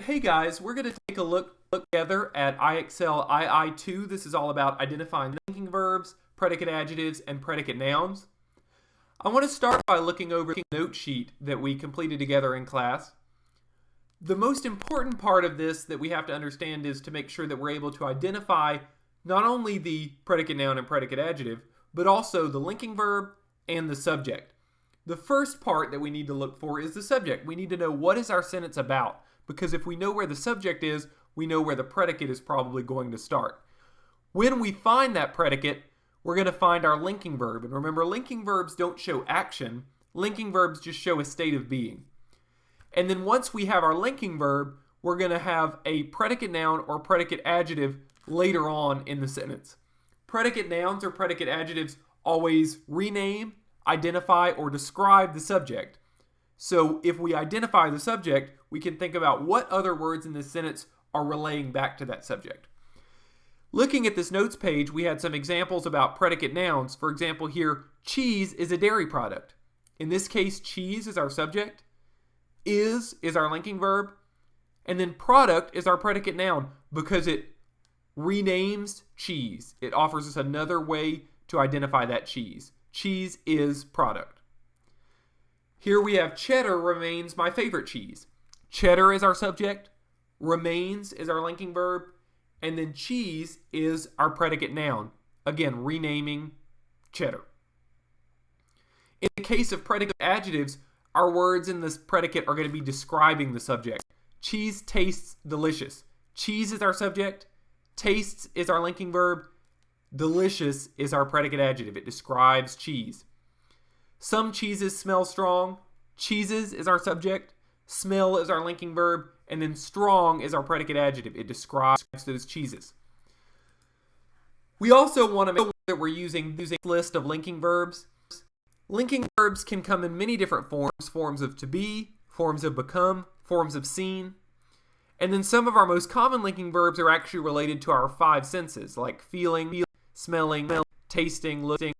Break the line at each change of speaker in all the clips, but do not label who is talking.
Hey guys, we're going to take a look together at IXL II. This is all about identifying linking verbs, predicate adjectives, and predicate nouns. I want to start by looking over the note sheet that we completed together in class. The most important part of this that we have to understand is to make sure that we're able to identify not only the predicate noun and predicate adjective, but also the linking verb and the subject. The first part that we need to look for is the subject. We need to know what is our sentence about, because if we know where the subject is, we know where the predicate is probably going to start. When we find that predicate, we're going to find our linking verb. And remember, linking verbs don't show action. Linking verbs just show a state of being. And then once we have our linking verb, we're going to have a predicate noun or predicate adjective later on in the sentence. Predicate nouns or predicate adjectives always rename, identify, or describe the subject. So if we identify the subject, we can think about what other words in this sentence are relaying back to that subject. Looking at this notes page, we had some examples about predicate nouns. For example, here, cheese is a dairy product. In this case, cheese is our subject, is our linking verb, and then product is our predicate noun because it renames cheese. It offers us another way to identify that cheese. Cheese is product. Here we have cheddar remains my favorite cheese. Cheddar is our subject, remains is our linking verb, and then cheese is our predicate noun. Again, renaming cheddar. In the case of predicate adjectives, our words in this predicate are going to be describing the subject. Cheese tastes delicious. Cheese is our subject, tastes is our linking verb, delicious is our predicate adjective. It describes cheese. Some cheeses smell strong. Cheeses is our subject. Smell is our linking verb. And then strong is our predicate adjective. It describes those cheeses. We also want to make sure that we're using a list of linking verbs. Linking verbs can come in many different forms. Forms of to be, forms of become, forms of seen. And then some of our most common linking verbs are actually related to our five senses, like feeling, smelling, tasting, looking.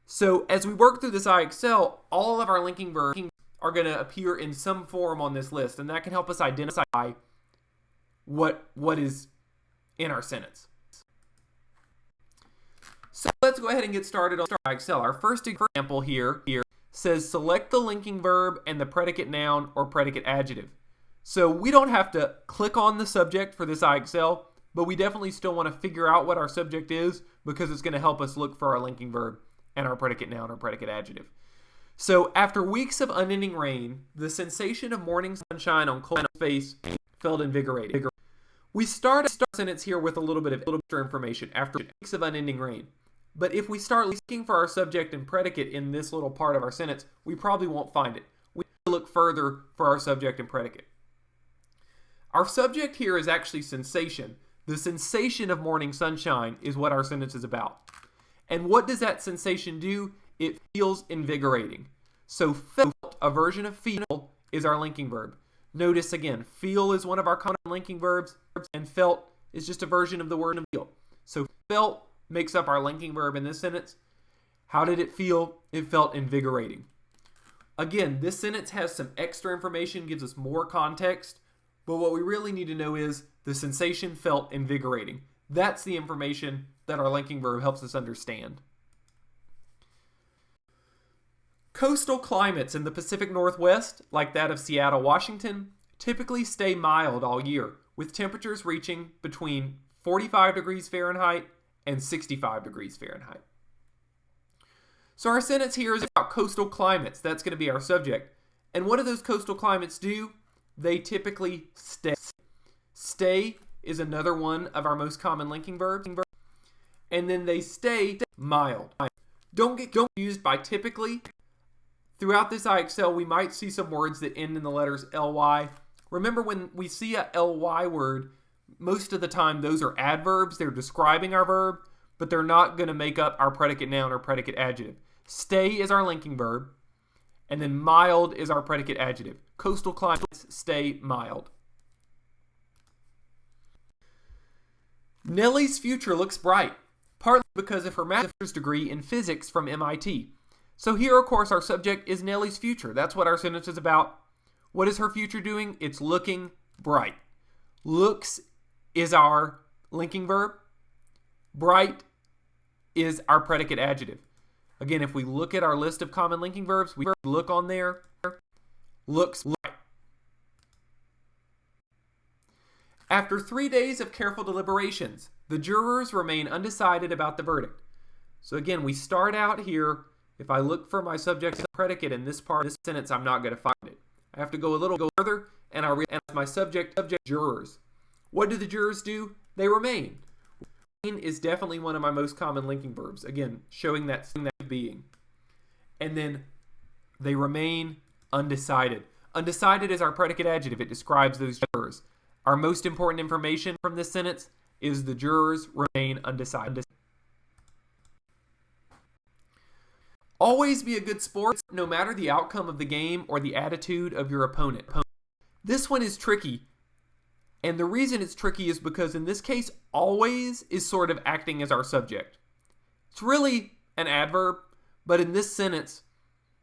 So as we work through this IXL, all of our linking verbs are going to appear in some form on this list, and that can help us identify what is in our sentence. So let's go ahead and get started on IXL. Our first example here says select the linking verb and the predicate noun or predicate adjective. So we don't have to click on the subject for this IXL, but we definitely still want to figure out what our subject is because it's going to help us look for our linking verb and our predicate noun or predicate adjective. So after weeks of unending rain, the sensation of morning sunshine on cold face felt invigorating. We start our sentence here with a little bit of extra information after weeks of unending rain. But if we start looking for our subject and predicate in this little part of our sentence, we probably won't find it. We need to look further for our subject and predicate. Our subject here is actually sensation. The sensation of morning sunshine is what our sentence is about. And what does that sensation do? It feels invigorating. So felt, a version of feel, is our linking verb. Notice again, feel is one of our common linking verbs, and felt is just a version of the word feel. So felt makes up our linking verb in this sentence. How did it feel? It felt invigorating. Again, this sentence has some extra information, gives us more context, but what we really need to know is the sensation felt invigorating. That's the information that our linking verb helps us understand. Coastal climates in the Pacific Northwest, like that of Seattle, Washington, typically stay mild all year, with temperatures reaching between 45 degrees Fahrenheit and 65 degrees Fahrenheit. So our sentence here is about coastal climates. That's going to be our subject. And what do those coastal climates do? They typically stay. Stay is another one of our most common linking verbs. And then they stay mild. Don't get confused by typically. Throughout this IXL, we might see some words that end in the letters ly. Remember, when we see a ly word, most of the time those are adverbs. They're describing our verb, but they're not going to make up our predicate noun or predicate adjective. Stay is our linking verb, and then mild is our predicate adjective. Coastal climates stay mild. Nellie's future looks bright, partly because of her master's degree in physics from MIT. So here, of course, our subject is Nellie's future. That's what our sentence is about. What is her future doing? It's looking bright. Looks is our linking verb. Bright is our predicate adjective. Again, if we look at our list of common linking verbs, we look on there, looks bright. After 3 days of careful deliberations, the jurors remain undecided about the verdict. So again, we start out here. If I look for my subject and predicate in this part of this sentence, I'm not going to find it. I have to go a little further, and I realize my subject, jurors. What do the jurors do? They remain. Remain is definitely one of my most common linking verbs. Again, showing that being. And then they remain undecided. Undecided is our predicate adjective. It describes those jurors. Our most important information from this sentence is the jurors remain undecided. Always be a good sport, no matter the outcome of the game or the attitude of your opponent. This one is tricky, and the reason it's tricky is because in this case, always is sort of acting as our subject. It's really an adverb, but in this sentence,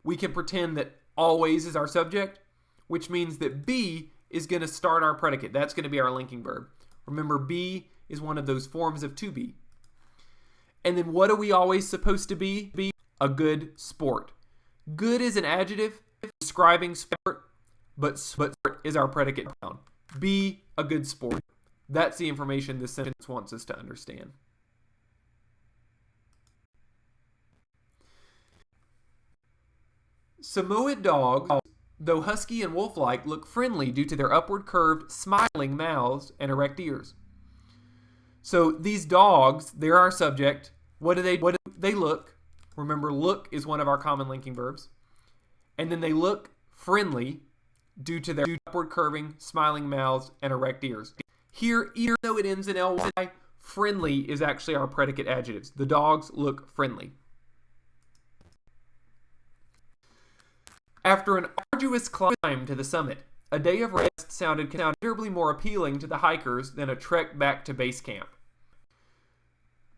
we can pretend that always is our subject, which means that be is going to start our predicate. That's going to be our linking verb. Remember, be is one of those forms of to be. And then what are we always supposed to be? Be a good sport. Good is an adjective describing sport, but sport is our predicate noun. Be a good sport. That's the information this sentence wants us to understand. Samoyed dogs, though husky and wolf-like, look friendly due to their upward curved, smiling mouths and erect ears. So these dogs, they're our subject. What do they look? Remember, look is one of our common linking verbs. And then they look friendly due to their upward curving, smiling mouths and erect ears. Here, even though it ends in ly, friendly is actually our predicate adjectives. The dogs look friendly. After an arduous climb to the summit, a day of rest sounded considerably more appealing to the hikers than a trek back to base camp.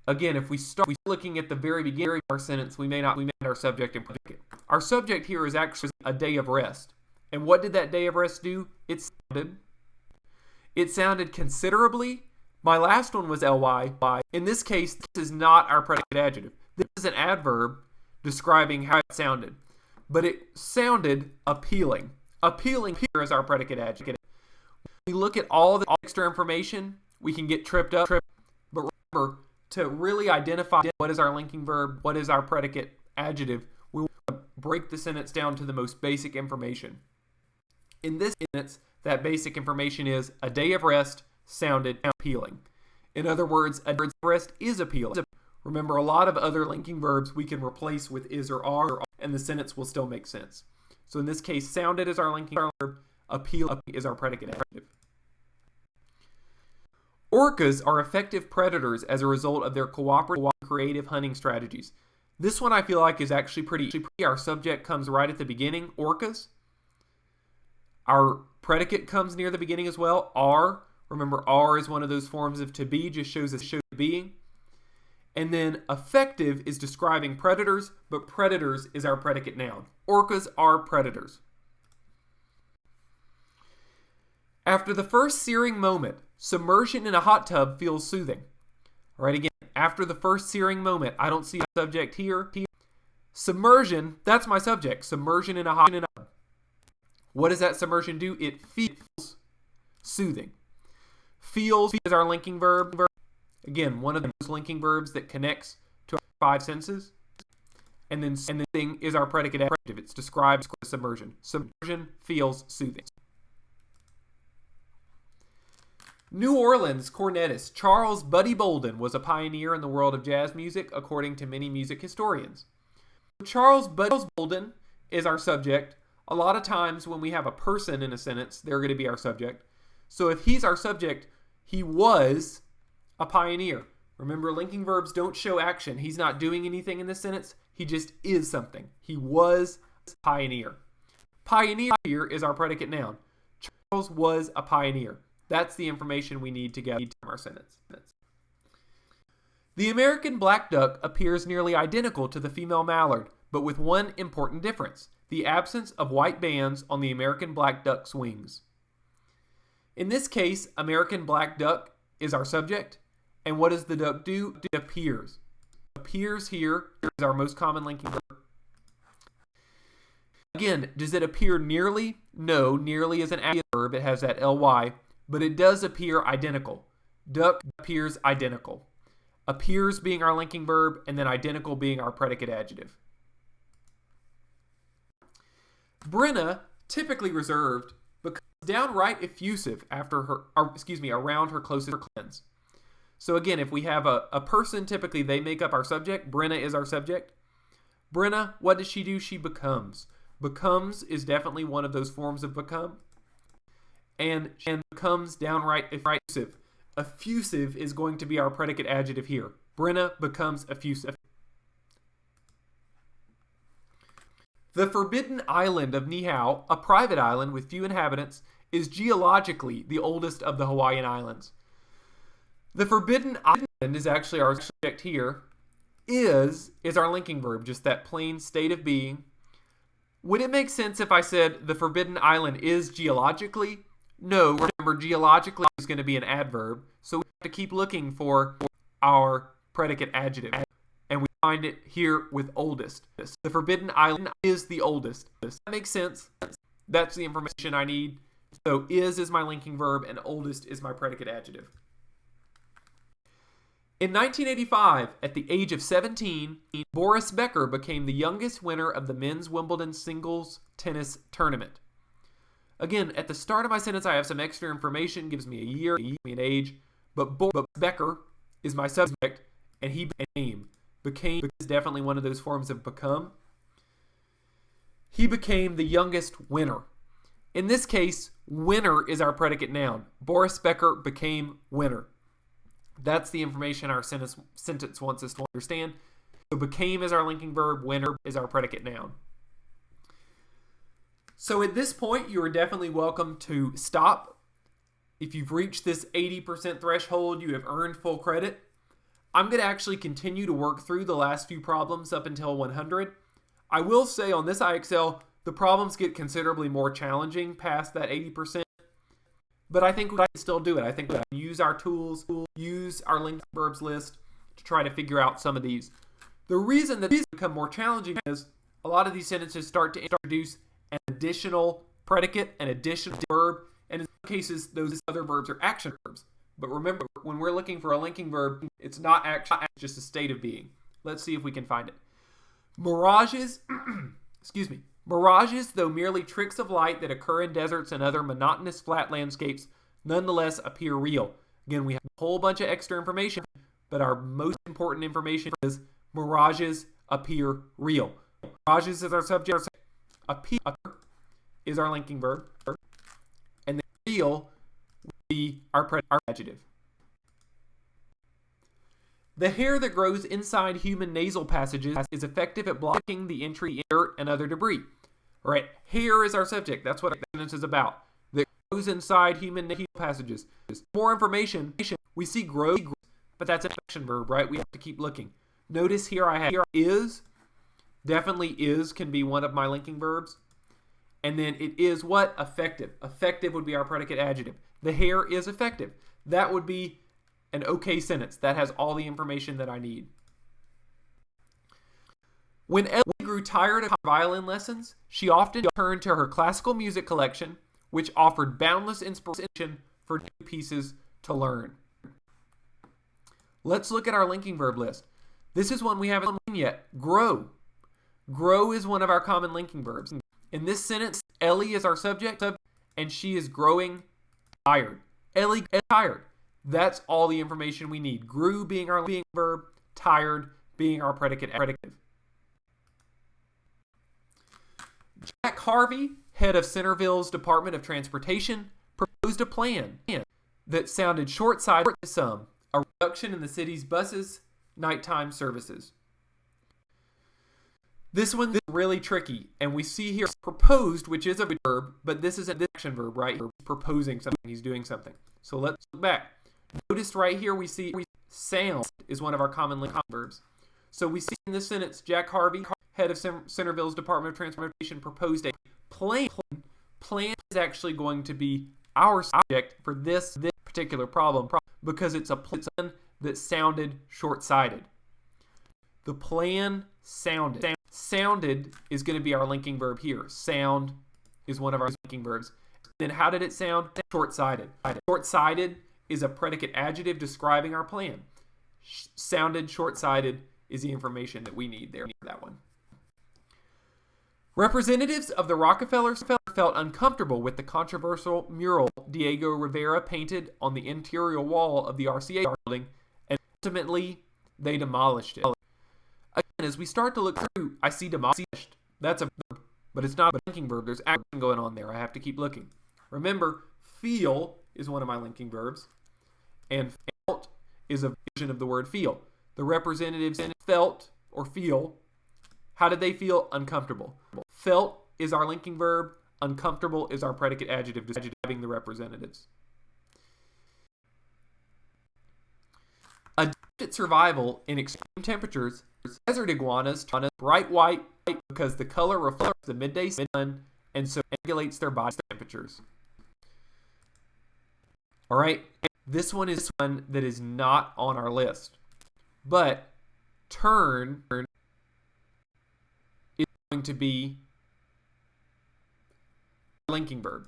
Again, if we start looking at the very beginning of our sentence, we may not our subject and predicate. Our subject here is actually a day of rest. And what did that day of rest do? It sounded considerably. My last one was ly. In this case, this is not our predicate adjective. This is an adverb describing how it sounded. But it sounded appealing. Appealing here is our predicate adjective. When we look at all the extra information, we can get tripped up. But remember, to really identify what is our linking verb, what is our predicate adjective, we want to break the sentence down to the most basic information. In this sentence, that basic information is a day of rest sounded appealing. In other words, a day of rest is appealing. Remember, a lot of other linking verbs we can replace with is or are, and the sentence will still make sense. So in this case, sounded is our linking verb, appeal is our predicate adjective. Orcas are effective predators as a result of their cooperative, creative hunting strategies. This one I feel like is actually pretty. Our subject comes right at the beginning, orcas. Our predicate comes near the beginning as well, are. Remember, are is one of those forms of to be, just shows being. And then effective is describing predators, but predators is our predicate noun. Orcas are predators. After the first searing moment, submersion in a hot tub feels soothing. All right, again, after the first searing moment, I don't see a subject here. Submersion, that's my subject. Submersion in a hot tub. What does that submersion do? It feels soothing. Feels is our linking verb. Again, one of those linking verbs that connects to our 5 senses. And then thing is our predicate adjective. It's describes submersion. Submersion feels soothing. New Orleans cornetist Charles Buddy Bolden was a pioneer in the world of jazz music, according to many music historians. Charles Buddy Bolden is our subject. A lot of times when we have a person in a sentence, they're going to be our subject. So if he's our subject, he was a pioneer. Remember, linking verbs don't show action. He's not doing anything in this sentence. He just is something. He was a pioneer. Pioneer here is our predicate noun. Charles was a pioneer. That's the information we need to get from our sentence. The American black duck appears nearly identical to the female mallard, but with one important difference: the absence of white bands on the American black duck's wings. In this case, American black duck is our subject. And what does the duck do? It appears. Appears here is our most common linking verb. Again, does it appear nearly? No, nearly is an adverb. It has that ly, but it does appear identical. Duck appears identical. Appears being our linking verb, and then identical being our predicate adjective. Brenna, typically reserved, becomes downright effusive around her closest friends. So again, if we have a person, typically they make up our subject. Brenna is our subject. Brenna, what does she do? She becomes. Becomes is definitely one of those forms of become. And becomes downright effusive. Effusive is going to be our predicate adjective here. Brenna becomes effusive. The forbidden island of Niihau, a private island with few inhabitants, is geologically the oldest of the Hawaiian Islands. The forbidden island is actually our subject here. Is our linking verb, just that plain state of being. Would it make sense if I said the forbidden island is geologically? No, remember geologically is going to be an adverb, so we have to keep looking for our predicate adjective. And we find it here with oldest. The forbidden island is the oldest. That makes sense. That's the information I need. So is my linking verb and oldest is my predicate adjective. In 1985, at the age of 17, Boris Becker became the youngest winner of the men's Wimbledon singles tennis tournament. Again, at the start of my sentence, I have some extra information, gives me a year, gives me an age, but Becker is my subject, and he became. Became is definitely one of those forms of become. He became the youngest winner. In this case, winner is our predicate noun. Boris Becker became winner. That's the information our sentence wants us to understand. So became is our linking verb, winner is our predicate noun. So at this point, you are definitely welcome to stop. If you've reached this 80% threshold, you have earned full credit. I'm going to actually continue to work through the last few problems up until 100. I will say on this IXL, the problems get considerably more challenging past that 80%. But I think we can still do it. I think we can use our tools, use our linked verbs list to try to figure out some of these. The reason that these become more challenging is a lot of these sentences start to introduce an additional predicate, an additional verb, and in some cases, those other verbs are action verbs. But remember, when we're looking for a linking verb, it's not action, it's just a state of being. Let's see if we can find it. Mirages, Mirages, though merely tricks of light that occur in deserts and other monotonous flat landscapes, nonetheless appear real. Again, we have a whole bunch of extra information, but our most important information is mirages appear real. Mirages is our subject. Appear is our linking verb. And the real will be our adjective. The hair that grows inside human nasal passages is effective at blocking the entry of dirt and other debris. All right, hair is our subject. That's what our sentence is about. That grows inside human nasal passages. More information, we see grow, but that's an action verb, right? We have to keep looking. Notice here I have is. Definitely is can be one of my linking verbs. And then it is what? Effective. Effective would be our predicate adjective. The hair is effective. That would be an okay sentence. That has all the information that I need. When Ellie grew tired of her violin lessons, she often turned to her classical music collection, which offered boundless inspiration for new pieces to learn. Let's look at our linking verb list. This is one we haven't seen yet. Grow. Grow is one of our common linking verbs. In this sentence, Ellie is our subject, and she is growing tired. Ellie is tired. That's all the information we need. Grew being our linking verb, tired being our predicate adjective. Jack Harvey, head of Centerville's Department of Transportation, proposed a plan that sounded short-sighted to some, a reduction in the city's buses' nighttime services. This one's really tricky, and we see here proposed, which is a verb, but this is an action verb, right? He's proposing something, he's doing something. So let's look back. Notice right here we see sound is one of our common linking verbs. So we see in this sentence, Jack Harvey, head of Centerville's Department of Transportation, proposed a plan. Plan is actually going to be our subject for this particular problem because it's a plan that sounded short-sighted. The plan sounded. Sounded is going to be our linking verb here. Sound is one of our linking verbs. Then how did it sound? Short-sighted. Short-sighted is a predicate adjective describing our plan. Sounded, short-sighted is the information that we need there for that one. Representatives of the Rockefeller felt uncomfortable with the controversial mural Diego Rivera painted on the interior wall of the RCA building, and ultimately they demolished it. Again, as we start to look through, I see demolished. That's a verb, but it's not a linking verb. There's action going on there. I have to keep looking. Remember, feel is one of my linking verbs, and felt is a version of the word feel. The representatives felt or feel. How did they feel? Uncomfortable. Felt is our linking verb. Uncomfortable is our predicate adjective describing the representatives. Adapted survival in extreme temperatures. Desert iguanas turn bright white because the color reflects the midday sun and so regulates their body temperatures. All right, this one is one that is not on our list, but turn is going to be a linking verb.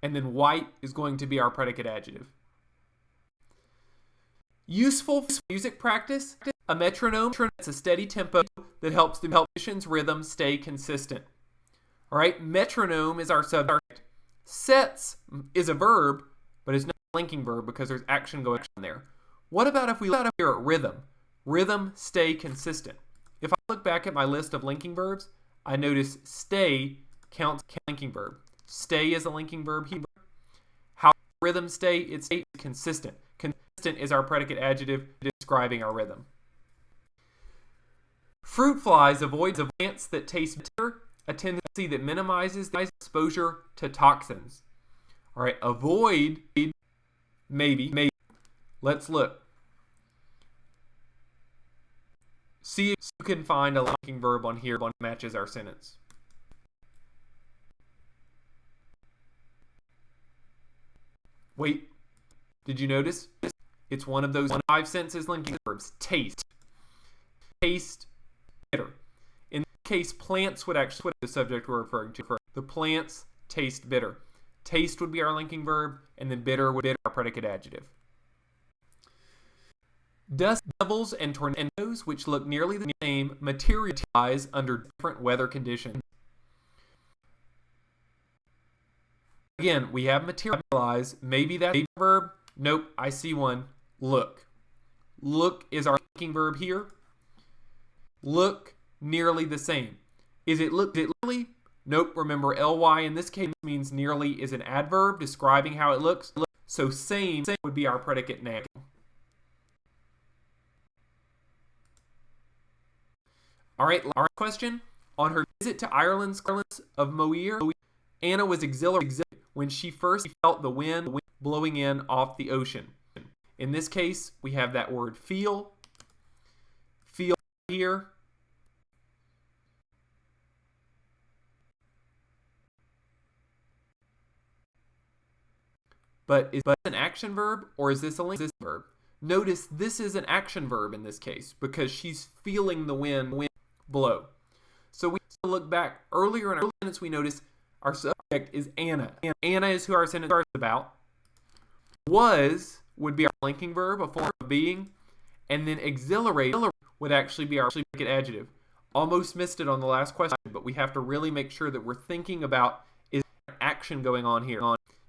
And then white is going to be our predicate adjective. Useful music practice. A metronome is a steady tempo that helps the musician's rhythm stay consistent. All right, metronome is our subject. Sets is a verb, but it's not a linking verb because there's action going on there. What about if we look here at rhythm? Rhythm, stay consistent. If I look back at my list of linking verbs, I notice stay counts as a linking verb. Stay is a linking verb here. How rhythm stay? It's consistent. Consistent is our predicate adjective describing our rhythm. Fruit flies avoid plants that taste bitter, a tendency that minimizes the exposure to toxins. All right, avoid, maybe. Let's look. See if you can find a linking verb on here that matches our sentence. Wait, did you notice? It's one of those 5 sentences linking verbs. Taste. Taste, bitter. In this case, plants would actually be the subject we're referring to. The plants taste bitter. Taste would be our linking verb, and then bitter would be our predicate adjective. Dust devils and tornadoes, which look nearly the same, materialize under different weather conditions. Again, we have materialize. Maybe that's a verb. Nope, I see one. Look. Look is our linking verb here. Look, nearly the same. Is it look nearly? Nope, remember ly in this case means nearly is an adverb describing how it looks. So same would be our predicate noun. All right, our question. On her visit to Ireland's of Moir, Anna was exhilarated when she first felt the wind blowing in off the ocean. In this case, we have that word feel. Feel here. But is this an action verb or is this a linking verb? Notice this is an action verb in this case because she's feeling the wind blow. So we look back earlier in our sentence, we notice our subject is Anna. Anna is who our sentence is about. Was would be our linking verb, a form of being, and then exhilarate would actually be our predicate adjective. Almost missed it on the last question, but we have to really make sure that we're thinking about is there action going on here.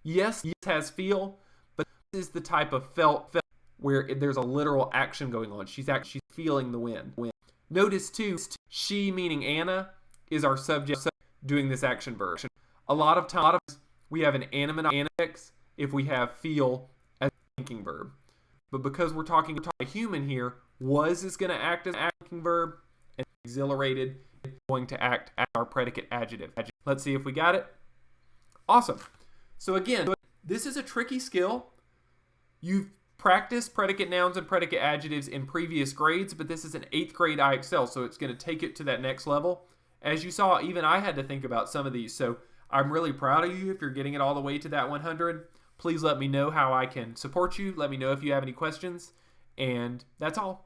Yes has feel, but this is the type of felt where there's a literal action going on. She's feeling the wind. Notice too, she meaning Anna is our subject doing this action verb. A lot of times we have an animate affix if we have feel as a linking verb. But because we're talking about a human here, was is going to act as a linking verb, and exhilarated is going to act as our predicate adjective. Let's see if we got it. Awesome. So again, this is a tricky skill. You've practiced predicate nouns and predicate adjectives in previous grades, but this is an 8th grade IXL, so it's going to take it to that next level. As you saw, even I had to think about some of these, so I'm really proud of you if you're getting it all the way to that 100. Please let me know how I can support you. Let me know if you have any questions, and that's all.